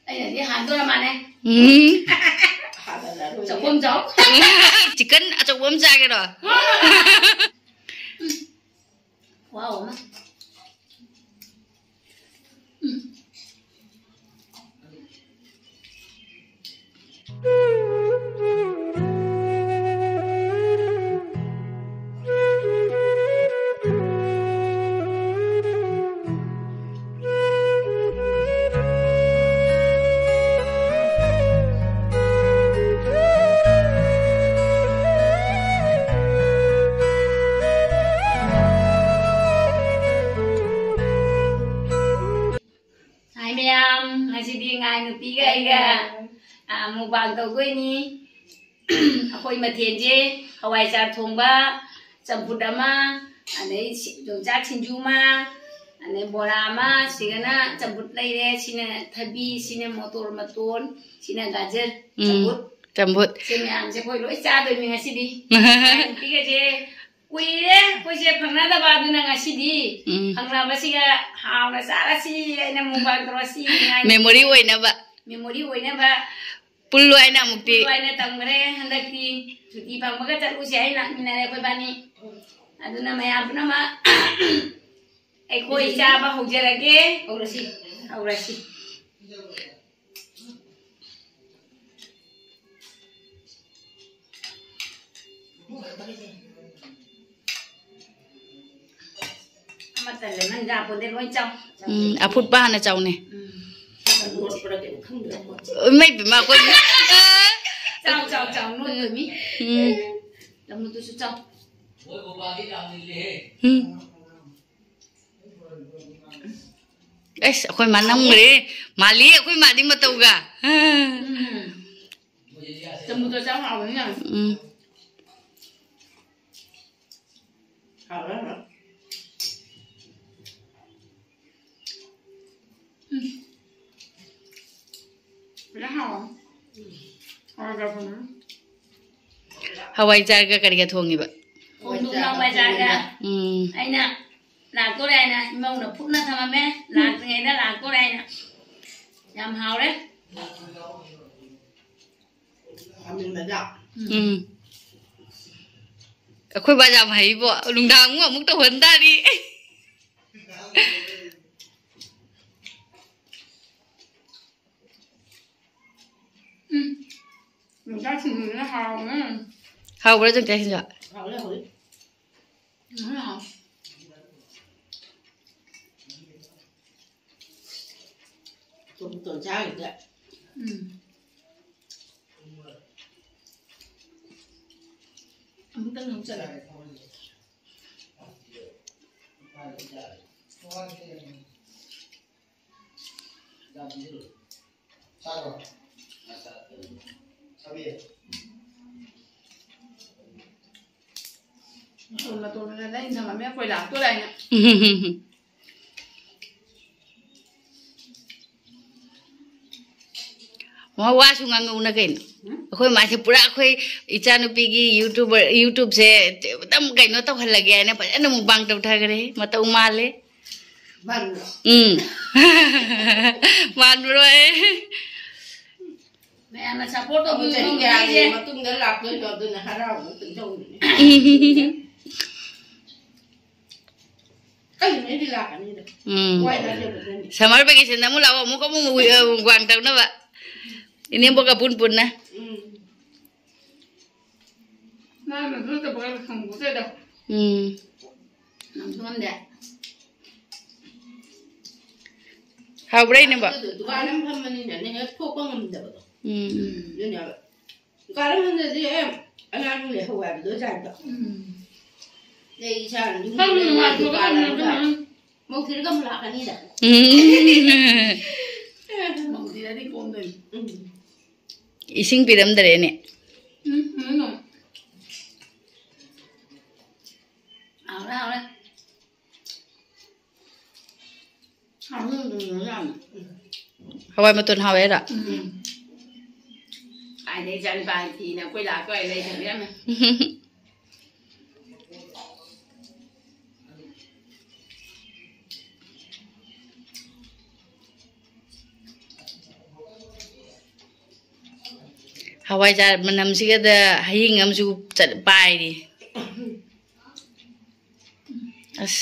đây là đi hàng tôi làm mà này chồng bơm cháu chỉ cần chồng bơm ra cái rồi wow mà ngày nụ pi cái một vàng tàu quê ni khôi mà thiền chứ hawai chả thùng ba chấm phút mà anh ấy dùng chả chín chu mà anh ấy bò ra mà xí cái na chấm phút đây đấy xí na thabi xí na motor mà tuôn xí na gajar chấm phút xí na anh sẽ khôi lỗi cha đôi mình xí đi pi cái chứ quỳ đấy quỳ chứ phẳng nát ba đứa nàng xí đi phẳng nát bác sĩ cái hào là sao là xí anh em một vàng tàu xí memory way na ba memory way na ba puluai na mukti puluai na tangmare hendak di cuti pang baga cat usia ina minare koi bani aduna maya apna ma koi cha ba hujarage aurasi mata le nan ja pon de loi chong phút ba na chong này mấy bị mà quên chào nuôi người mi làm một tôi sẽ chào ấy khôi mà nông người mà lý khôi mà đi mà tàu cả làm một tôi chào hào nữa nhá hào đó hả hawai jarga kariga thongi ba hawai jarga aina la ko dai na mong na phut na thama me la ngai na la ko dai na yam hao đấy mình mà đọc khôi ba jam hai bo lung dang mu muk to hon ta đi mình ra thì nó hào nữa hào bữa chúng ta xin rồi hào đấy hồi nó hào tuần trái vậy không tân không sợ tôi là đây thằng làm mẹ quay lại tôi đây nè mà qua xuống ngang ngủ nè kìa khôi mà chỉ pura khôi ichanu pigi YouTube se tâm cái nó tao hay là cái này phải nó một băng tao thay cái đấy mà tao mal đấy mal rồi mẹ ăn là support tôi bây giờ cái mà tôi đã làm tôi cho tôi là hai rau cũng tự trông cái này đi làm cái này quay ra được sama bagi sen namu lawa mu kamu guang tau na ba ini boga pun na na mình cứ tập cái không có đâu nằm xuống đấy hao bray nè ba cái năm thăm mình này nó thuốc có ngầm được như này cái năm mình gì em anh ăn để hậu quả đứa dài được đây sao những cái mà thuốc một thứ cầm lạc cái này đấy một thứ đấy đi cùng rồi ising piram dare ne ảo đấy ảo luôn rồi làm hawai ma ton hawai ra ai đây ra đi bài thì là quay lại quay đây thằng em này hawai jar manam siga da hing am ju chat pai di as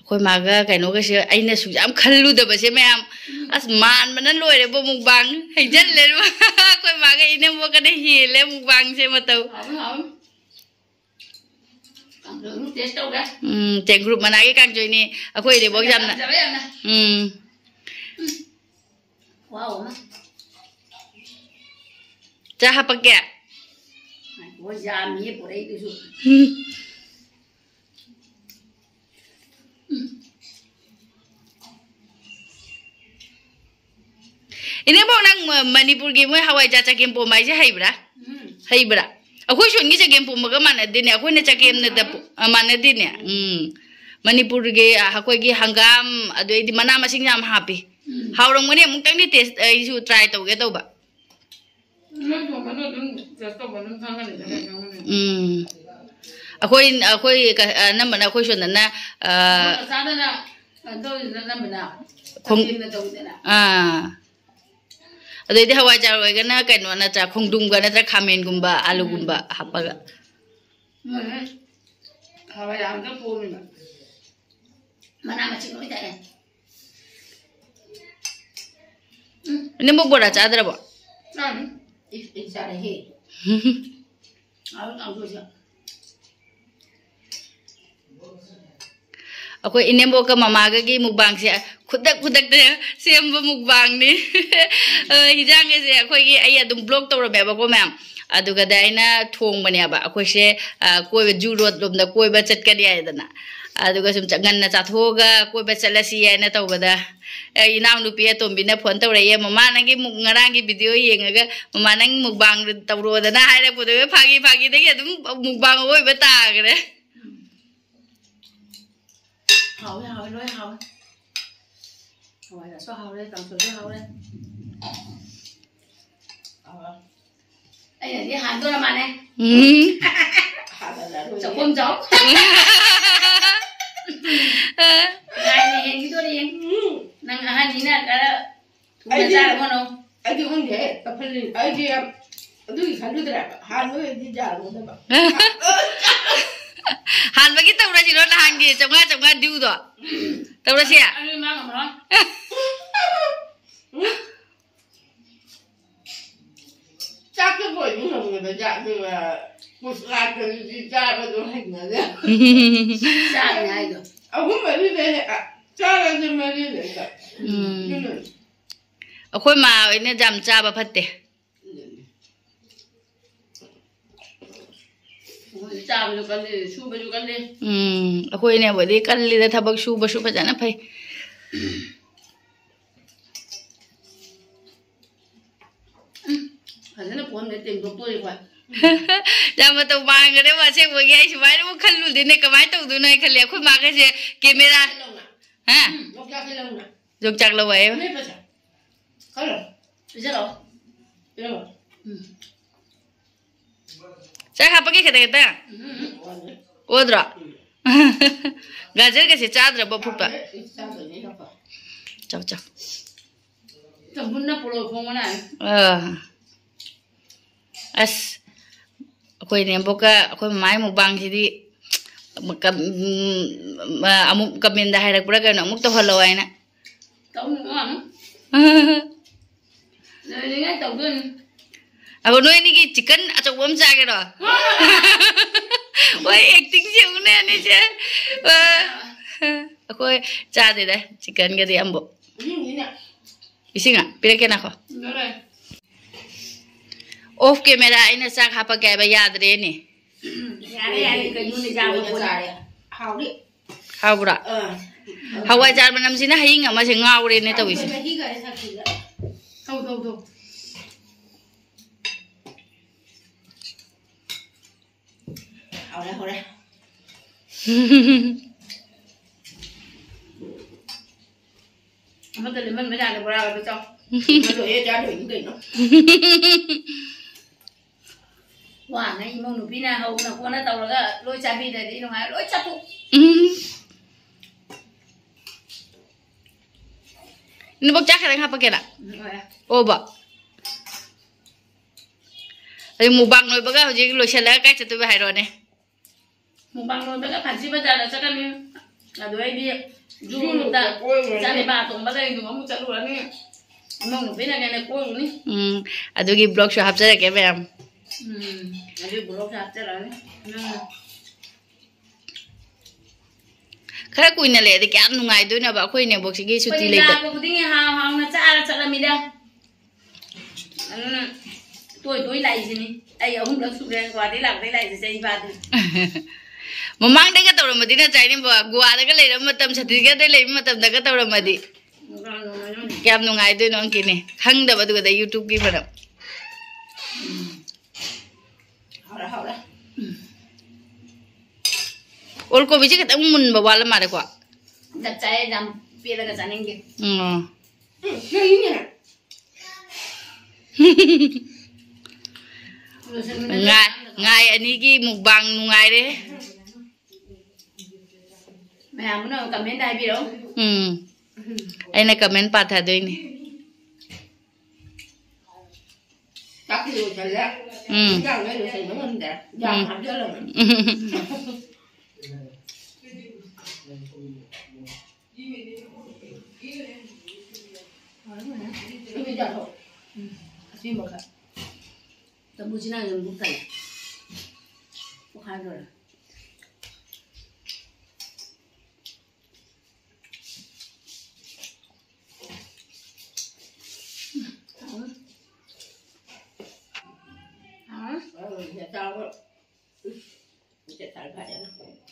khoi maga kai no ga se aina su jam khallu da ba se mayam as man manan loi re bo mukbang hai jan le khoi maga ine mo ka de hi le mukbang se matau Trên group mà nãy càng chơi nè, khôi để bố dầm nè. Wow, cha hấp kẹt. Bố dầm như bố đấy cái Ini bang nang Manipur game với Hawaii cha game po mai chứ hay bra. Aku shun gi game po maga mana dine aku ne game ne da mana dine Manipur ge aku gi hangam adoi di mana masing jam happy haurong mane mung tang ni test isu try to ge to ba aku nam mana aku shun na Ada di Hawaii jar wega na kai no na cha khongdum ga na cha khamen gumba alu gumba hapaga Hawaii am ta po ni mana ma ching no ta ini mo bora cha adra bo Isa re he au jo Aku ini mau ke mama ke mukbang sih, kudak deh, siapa mukbang nih, hijang ke sih, aku ini ayah dum blog tahu berapa aku memang, aduh kadang ina tuang bani apa, aku sih, kue bejurut belum dah kue bacet ke dia itu na, aduh kasih jangan na cat hoga, kue bacet lah sih ina tahu kada, ina unu pia tuh bina phone tahu raya, mama nanti ngarang video yang aga, mama nanti mukbang tahu roda na, hari pun tuh pagi deh, tuh mukbang kue betah kere. Hậu lôi hậu là số hậu đây tổng số hậu đây đây là cái hàng tôi làm mà này chồng quân chó này này cái tôi đi năng hai ní nè cái thủ ra là con không ai đi không thế tập lên ai đi tôi khăn tôi đẹp hai người đi giả luôn đó Han bagi tahu dah ciro lah dia, cuma diu tu, tahu dah siapa? Ani mang apa? Chắc cái buổi những người ta dạ từ một ngày từ đi cha vào rồi hành nữa đấy. Cha ngày rồi. Ông không phải đi đây à? Cha là gì mà đi đây cả? Aku mau ini jam cha apa pate? Cha bây giờ cần đi, su bây giờ cần đi. Aku ini buat dia kan lihat tabak su macam apa? Hanya nak pun dia tengok tu je buat. Jangan tahu bang ada macam bagi ai sebab itu kalau dia nak kemai tahu tu nak kalau aku makan je kamera. Ha? Jom cak lawa ya. Kalau. Bisa lawa. Lawa. Saya apa kita? Odra. Gajar ke si cadra bapak pak. Ciao. Campur na pulau kau mana? As aku ini buka aku mai mukbang jadi amuk kamin dah hari pura kan amuk tu halau aina. Tahu ni mana? Jadi ni tahu kan? Aku nu ini chicken atau bom jaga dah. Wah acting siapa ni je. Aku cari dah chicken ke dia ambo. Isi nggak? Pilih kena kau. Off camera ini sak apa kayak bayar deh ni. Yari kayu ni jago pula. Hao đi. Hao pula. Hawaii jar mana mesti nak hingga masih ngau ni tahu isi. Tahu. Hao dah. Mà tôi mình mới ra được bao nhiêu cho? Rồi ra được những cái nó. Wow, này mong nụ pina hậu nó qua nó tàu là lôi cha pina đi nó hay lôi cha phụ. Ini bok cak apa kena? Oh bok. mukbang noi baga hojik loisala kai chatu ba hairo ne mukbang noi baga phansi bazar la chakani adu ai di ju ta chale ba tong ba dai du mu chalu la ni among no bina ne ko ni adu gi blog sho hapjara ke ma'am adu blog sho hapjara ni khara kuina le de kyam nungai do na ba khoi ne box gi suti le ta ko ding ha ha na cha la chala mi da tôi lại gì nè ai ông đã sụp lên qua đấy làm đấy lại gì ba thôi mamang đấy cái tàu mà đi nó chạy đi vào gua đấy cái lấy mà tầm sạch cái đấy lấy mà tầm đấy cái tàu mà đi kem nó ngay tôi nó kia nè khăng đập vào cái YouTube kia mà đâu hậu đó 올 cô biết cái tao muốn bảo là mà đấy quá đặt chạy làm việc là cái gì nên kì ngai ani ki mukbang nungai de mẹ muốn nói comment đây biết đâu ai na comment pa tha doi ni các cái đồ chơi ra chẳng cái đồ chơi nó ngon đẹp chẳng hấp dẫn lắm bây giờ thôi xin một cái tao mua chỉ là dùng bút tẩy bút hai rồi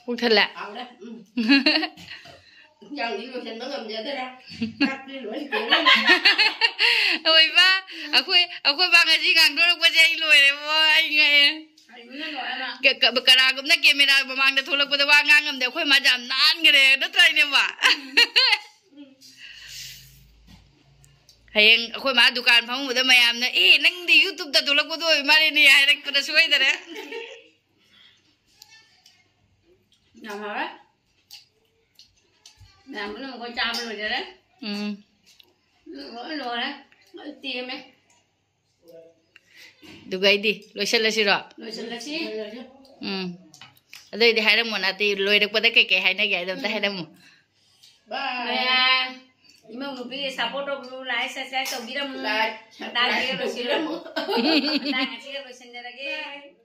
Ủa thật lạ ôi ba aku bang aji kang dulu aku jadi luar deh wah ingat Karena aku nak kamera memang dah tolak pada wangang am deh aku macam nan gede dah try ni ba hayang aku mah dukaan pang muda mayam na nang di YouTube dah tolak pada mari ni hayang pada suai dah deh làm hả đấy làm bữa nào coi cha rồi đấy rồi đấy tiêm đấy dugai di loisal la siro adoi di haram mon ati loi dak pada ke hai na ga dam ta haram bye ima mu bi support of like subscribe to biram like ta ke lo siro ta ngasi ke lo sendera ke